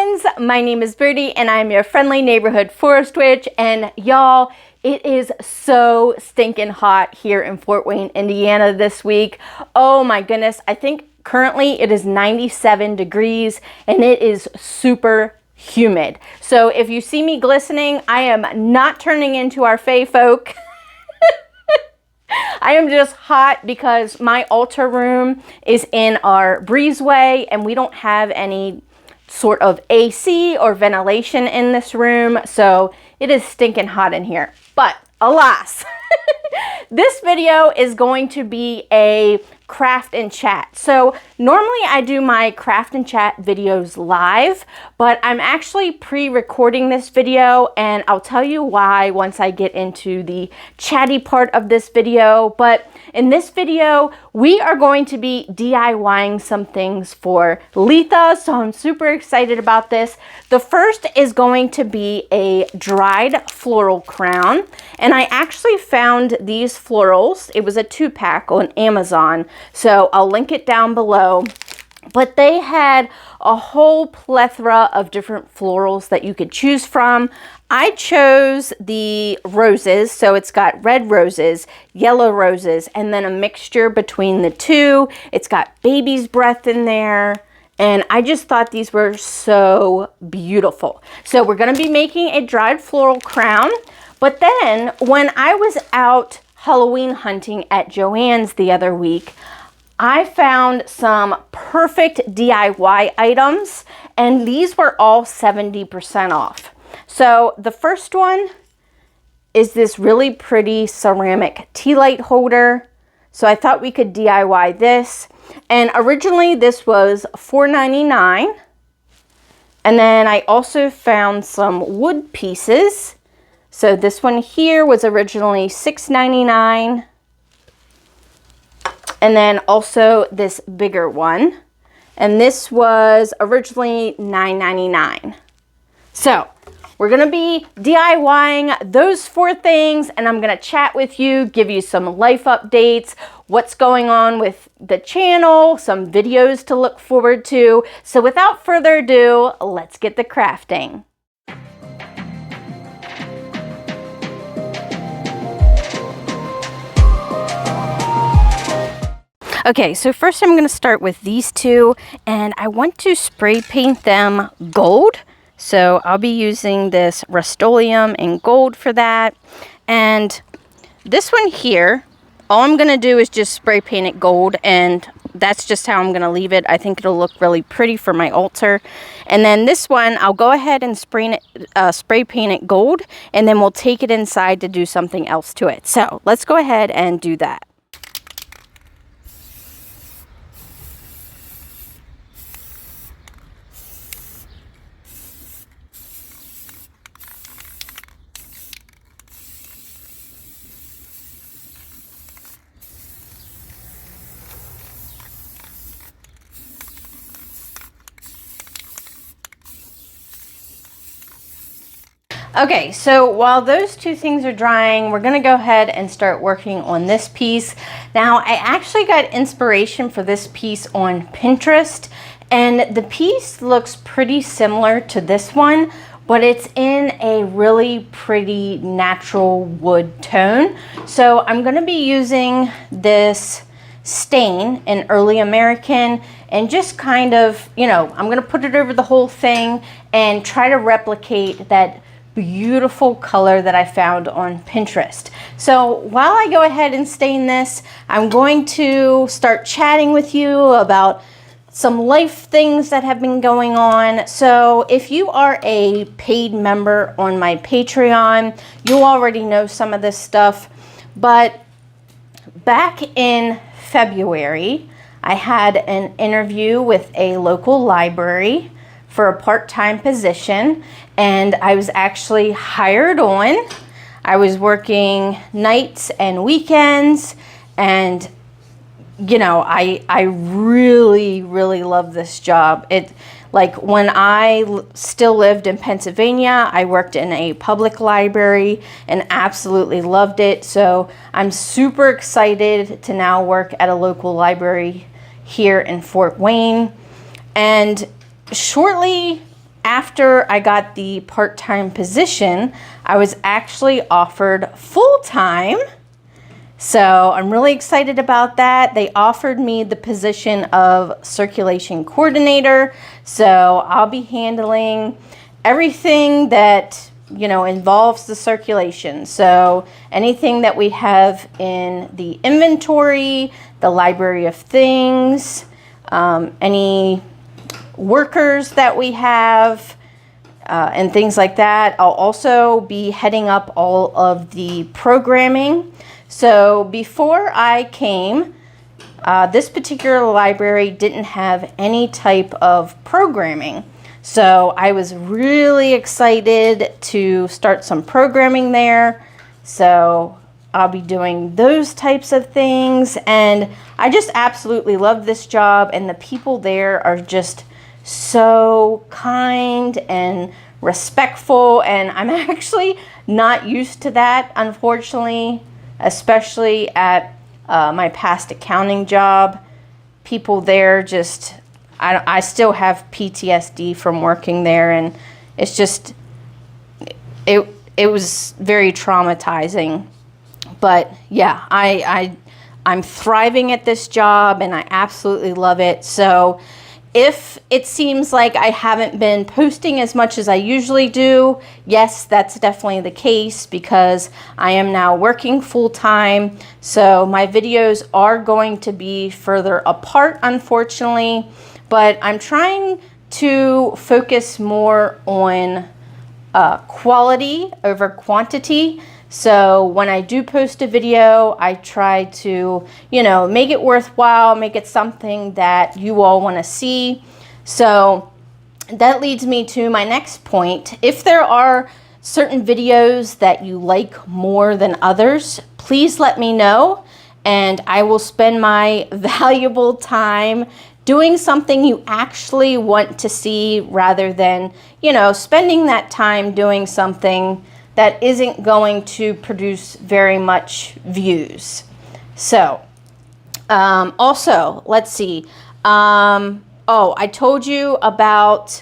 friends, my name is Birdie and I'm your friendly neighborhood forest witch, and y'all, it is so stinking hot here in Fort Wayne, Indiana this week. Oh my goodness, I think currently it is 97 degrees and it is super humid. So if you see me glistening, I am not turning into our fae folk. I am just hot because my altar room is in our breezeway and we don't have any sort of AC or ventilation in this room, so it is stinking hot in here. But alas, this video is going to be a craft and chat. So normally I do my craft and chat videos live, but I'm actually pre-recording this video, and I'll tell you why once I get into the chatty part of this video. But in this video, we are going to be DIYing some things for Litha, so I'm super excited about this. The first is going to be a dried floral crown, and I actually found these florals. It was a 2-pack on Amazon, so I'll link it down below. But they had a whole plethora of different florals that you could choose from. I chose the roses, so it's got red roses, yellow roses, and then a mixture between the two. It's got baby's breath in there, and I just thought these were so beautiful. So we're gonna be making a dried floral crown. But then when I was out Halloween hunting at Joann's the other week, I found some perfect DIY items, and these were all 70% off. So the first one is this really pretty ceramic tea light holder. So I thought we could DIY this. And originally this was $4.99. And then I also found some wood pieces. So this one here was originally $6.99. And then also this bigger one. And this was originally $9.99. So we're gonna be DIYing those 4 things, and I'm gonna chat with you, give you some life updates, what's going on with the channel, some videos to look forward to. So without further ado, let's get the crafting. Okay, so first I'm going to start with these two, and I want to spray paint them gold. So I'll be using this Rust-Oleum in gold for that. And this one here, all I'm going to do is just spray paint it gold, and that's just how I'm going to leave it. I think it'll look really pretty for my altar. And then this one, I'll go ahead and spray paint it gold, and then we'll take it inside to do something else to it. So let's go ahead and do that. Okay, so while those two things are drying, we're gonna go ahead and start working on this piece. Now, I actually got inspiration for this piece on Pinterest, and the piece looks pretty similar to this one, but it's in a really pretty natural wood tone. So I'm gonna be using this stain in Early American and just kind of, you know, I'm gonna put it over the whole thing and try to replicate that beautiful color that I found on Pinterest. So while I go ahead and stain this, I'm going to start chatting with you about some life things that have been going on. So if you are a paid member on my Patreon, you already know some of this stuff. But back in February, I had an interview with a local library for a part-time position, and I was actually hired on. I was working nights and weekends, and you know, I really love this job. Like when I still lived in Pennsylvania, I worked in a public library and absolutely loved it. So I'm super excited to now work at a local library here in Fort Wayne. And shortly after I got the part-time position, I was actually offered full-time. So I'm really excited about that. They offered me the position of circulation coordinator. So I'll be handling everything that, you know, involves the circulation. So anything that we have in the inventory, the library of things, any workers that we have, and things like that. I'll also be heading up all of the programming. So before I came, this particular library didn't have any type of programming. So I was really excited to start some programming there. So I'll be doing those types of things. And I just absolutely love this job. And the people there are just so kind and respectful. And I'm actually not used to that, unfortunately, especially at my past accounting job. People there just, I still have PTSD from working there, and it's just, it was very traumatizing. But yeah, I'm thriving at this job and I absolutely love it. So if it seems like I haven't been posting as much as I usually do, yes, that's definitely the case because I am now working full-time. So my videos are going to be further apart, unfortunately, but I'm trying to focus more on quality over quantity. So when I do post a video, I try to, you know, make it worthwhile, make it something that you all want to see. So that leads me to my next point. If there are certain videos that you like more than others, please let me know, and I will spend my valuable time doing something you actually want to see rather than, you know, spending that time doing something that isn't going to produce very much views. So, also, let's see. Oh, I told you about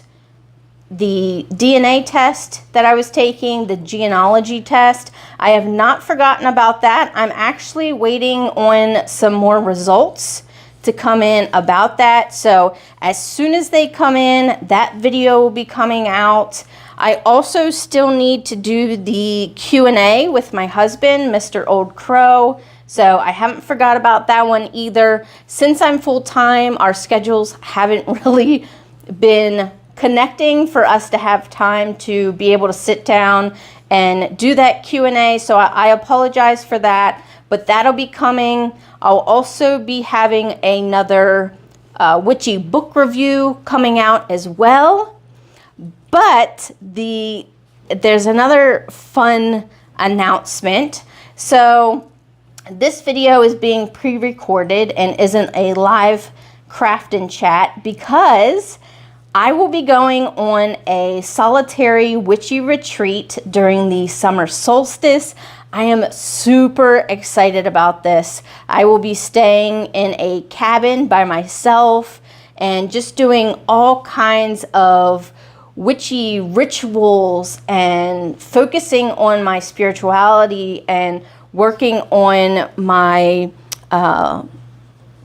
the DNA test that I was taking, the genealogy test. I have not forgotten about that. I'm actually waiting on some more results to come in about that. So as soon as they come in, that video will be coming out. I also still need to do the Q&A with my husband, Mr. Old Crow. So I haven't forgot about that one either. Since I'm full-time, our schedules haven't really been connecting for us to have time to be able to sit down and do that Q&A. So I apologize for that, but that'll be coming. I'll also be having another witchy book review coming out as well. But there's another fun announcement. So this video is being pre-recorded and isn't a live craft and chat because I will be going on a solitary witchy retreat during the summer solstice. I am super excited about this. I will be staying in a cabin by myself and just doing all kinds of witchy rituals and focusing on my spirituality and working on my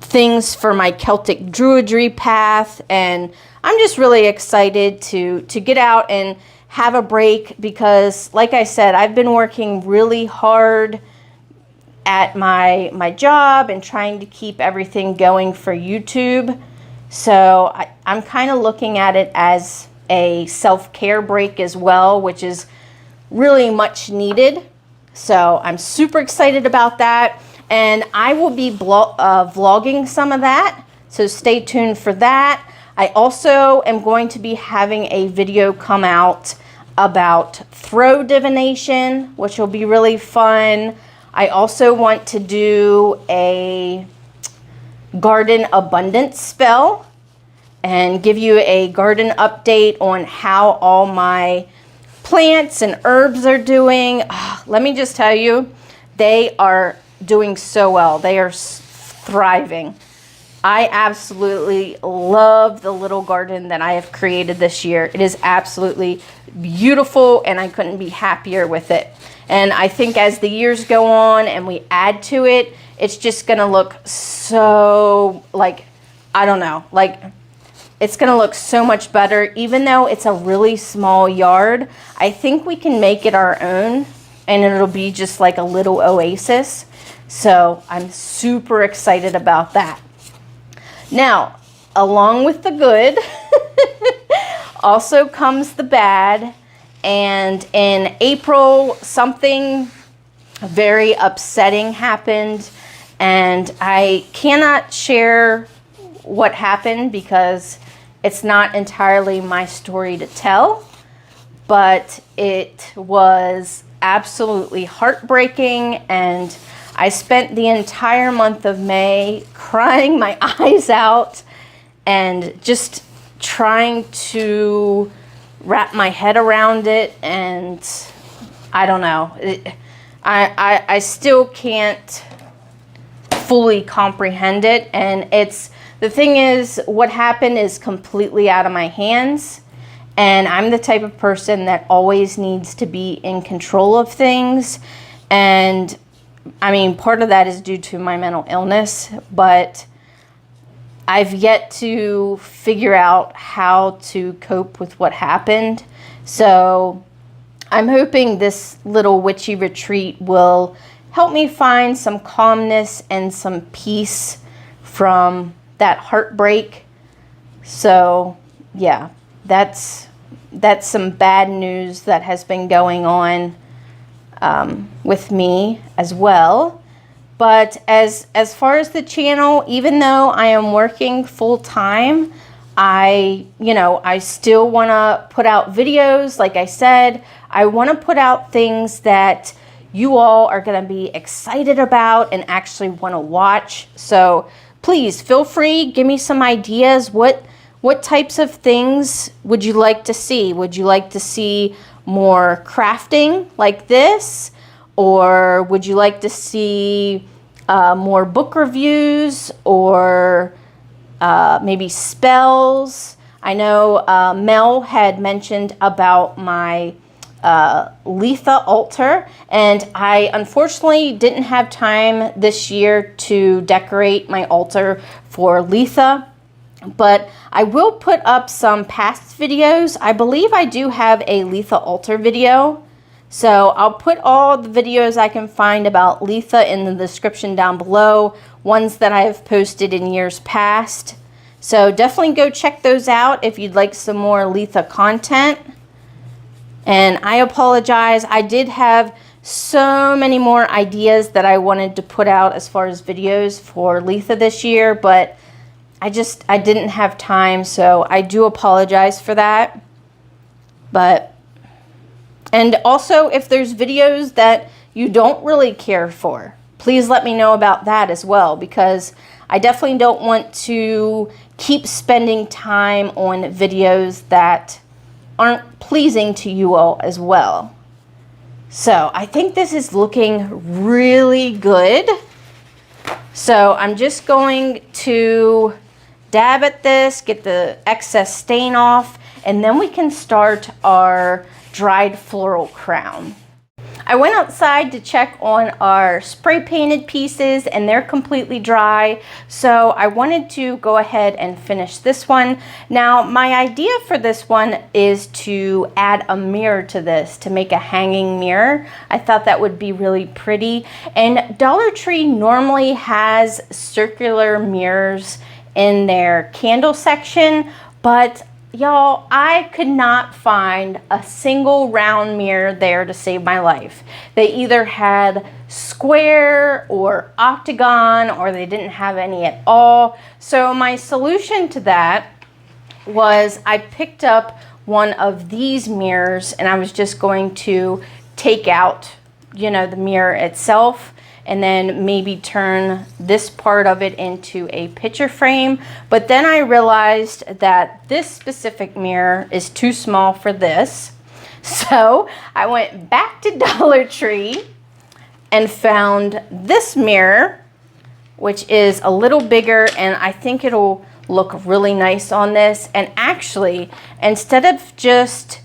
things for my Celtic druidry path. And I'm just really excited to get out and have a break because, like I said, I've been working really hard at my job and trying to keep everything going for YouTube. So I'm kind of looking at it as a self-care break as well, which is really much needed. So I'm super excited about that. And I will be vlogging some of that. So stay tuned for that. I also am going to be having a video come out about throw divination, which will be really fun. I also want to do a garden abundance spell and give you a garden update on how all my plants and herbs are doing. Let me just tell you, they are doing so well. They are thriving. I absolutely love the little garden that I have created this year. It is absolutely beautiful and I couldn't be happier with it. And I think as the years go on and we add to it, it's just gonna look so, like, I don't know, like it's gonna look so much better. Even though it's a really small yard, I think we can make it our own and it'll be just like a little oasis. So I'm super excited about that. Now, along with the good, also comes the bad. And in April, something very upsetting happened. And I cannot share what happened because it's not entirely my story to tell. But it was absolutely heartbreaking, and I spent the entire month of May crying my eyes out and just trying to wrap my head around it. And I don't know. I still can't fully comprehend it. And the thing is, what happened is completely out of my hands. And I'm the type of person that always needs to be in control of things. And I mean, part of that is due to my mental illness, but I've yet to figure out how to cope with what happened. So I'm hoping this little witchy retreat will help me find some calmness and some peace from that heartbreak. So yeah, that's some bad news that has been going on with me as well. But as far as the channel, even though I am working full time, I still want to put out videos. Like I said, I want to put out things that you all are going to be excited about and actually want to watch. So please feel free, give me some ideas. What types of things would you like to see? Would you like to see more crafting like this? Or would you like to see more book reviews, or maybe spells? I know Mel had mentioned about my Litha altar, and I unfortunately didn't have time this year to decorate my altar for Litha. But I will put up some past videos. I believe I do have a Litha altar video. So I'll put all the videos I can find about Litha in the description down below, ones that I have posted in years past. So definitely go check those out if you'd like some more Litha content. And I apologize, I did have so many more ideas that I wanted to put out as far as videos for Litha this year, but I didn't have time, so I do apologize for that. And also, if there's videos that you don't really care for, please let me know about that as well, because I definitely don't want to keep spending time on videos that aren't pleasing to you all as well. So I think this is looking really good. So I'm just going to dab at this, get the excess stain off, and then we can start our dried floral crown. I went outside to check on our spray painted pieces and they're completely dry. So I wanted to go ahead and finish this one. Now my idea for this one is to add a mirror to this, to make a hanging mirror. I thought that would be really pretty. And Dollar Tree normally has circular mirrors in their candle section, but y'all, I could not find a single round mirror there to save my life. They either had square or octagon, or they didn't have any at all. So my solution to that was I picked up one of these mirrors, and I was just going to take out, the mirror itself, and then maybe turn this part of it into a picture frame. But then I realized that this specific mirror is too small for this. So I went back to Dollar Tree and found this mirror, which is a little bigger, and I think it'll look really nice on this. And actually, instead of just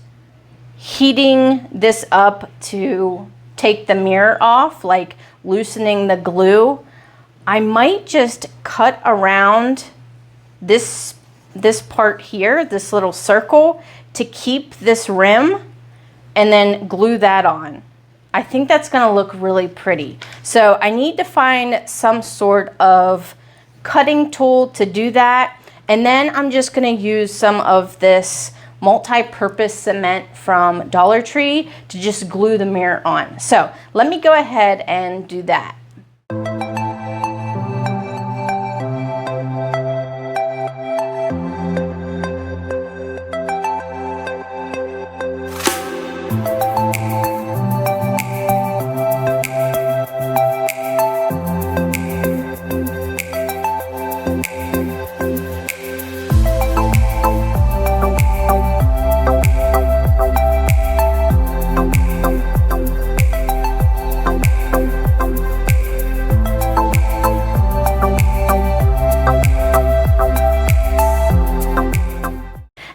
heating this up to take the mirror off, like loosening the glue, I might just cut around this part here, this little circle, to keep this rim, and then glue that on. I think that's gonna look really pretty. So I need to find some sort of cutting tool to do that. And then I'm just gonna use some of this multi-purpose cement from Dollar Tree to just glue the mirror on. So let me go ahead and do that.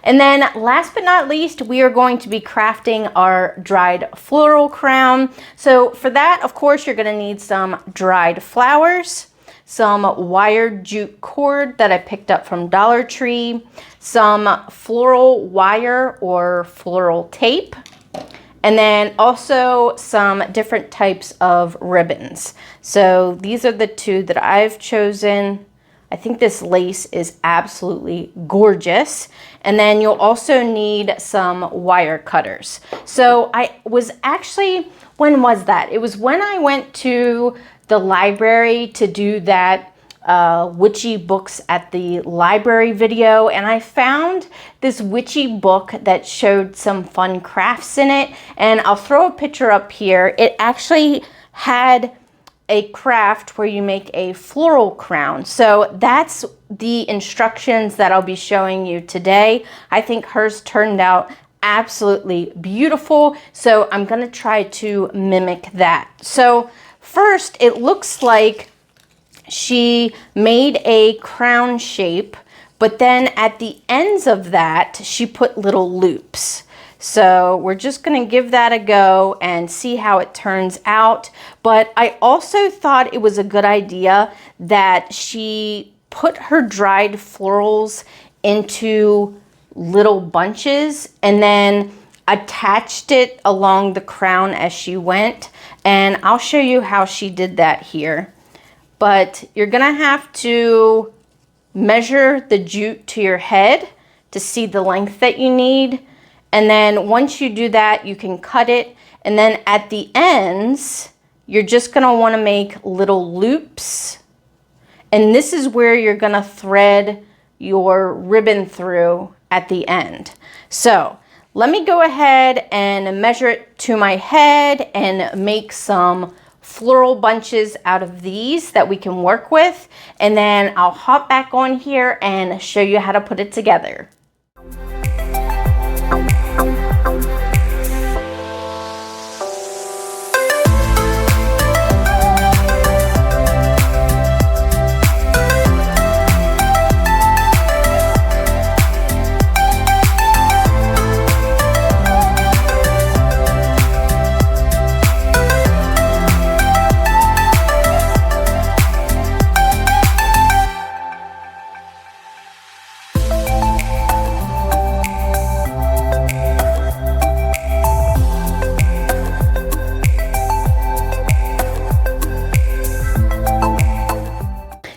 And then last but not least, we are going to be crafting our dried floral crown. So for that, of course, you're gonna need some dried flowers, some wired jute cord that I picked up from Dollar Tree, some floral wire or floral tape, and then also some different types of ribbons. So these are the two that I've chosen. I think this lace is absolutely gorgeous. And then you'll also need some wire cutters. So I was actually, when was that? It was when I went to the library to do that witchy books at the library video, and I found this witchy book that showed some fun crafts in it, and I'll throw a picture up here. It actually had a craft where you make a floral crown. So that's the instructions that I'll be showing you today. I think hers turned out absolutely beautiful, so I'm gonna try to mimic that. So first, it looks like she made a crown shape, but then at the ends of that, she put little loops. So we're just gonna give that a go and see how it turns out. But I also thought it was a good idea that she put her dried florals into little bunches and then attached it along the crown as she went. And I'll show you how she did that here. But you're gonna have to measure the jute to your head to see the length that you need. And then once you do that, you can cut it. And then at the ends, you're just gonna wanna make little loops. And this is where you're gonna thread your ribbon through at the end. So let me go ahead and measure it to my head and make some floral bunches out of these that we can work with. And then I'll hop back on here and show you how to put it together.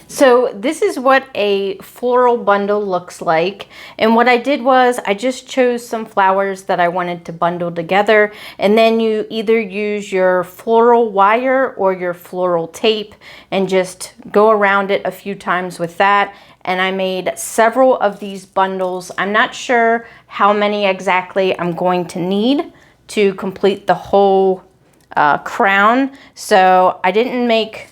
So this is what a floral bundle looks like. And what I did was I just chose some flowers that I wanted to bundle together. And then you either use your floral wire or your floral tape and just go around it a few times with that. And I made several of these bundles. I'm not sure how many exactly I'm going to need to complete the whole crown. So I didn't make,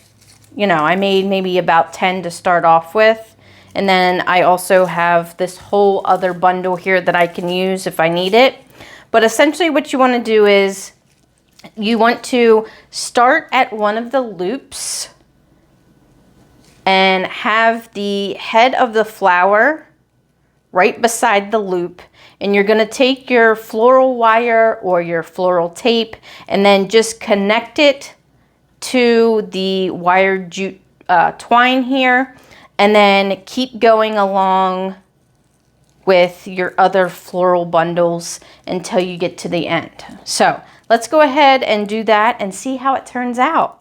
I made maybe about 10 to start off with. And then I also have this whole other bundle here that I can use if I need it. But essentially what you want to do is you want to start at one of the loops and have the head of the flower right beside the loop. And you're going to take your floral wire or your floral tape and then just connect it to the wire jute twine here, and then keep going along with your other floral bundles until you get to the end. So let's go ahead and do that and see how it turns out.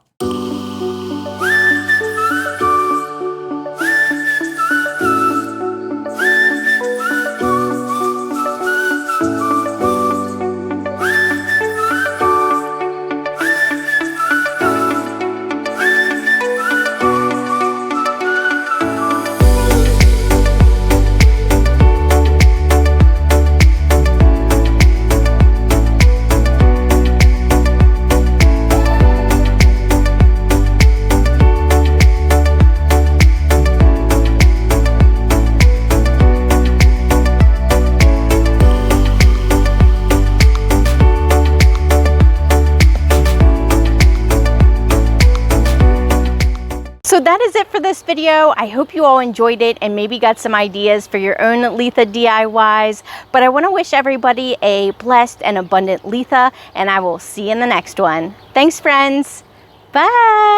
So that is it for this video. I hope you all enjoyed it and maybe got some ideas for your own Litha DIYs. But I want to wish everybody a blessed and abundant Litha, and I will see you in the next one. Thanks, friends. Bye.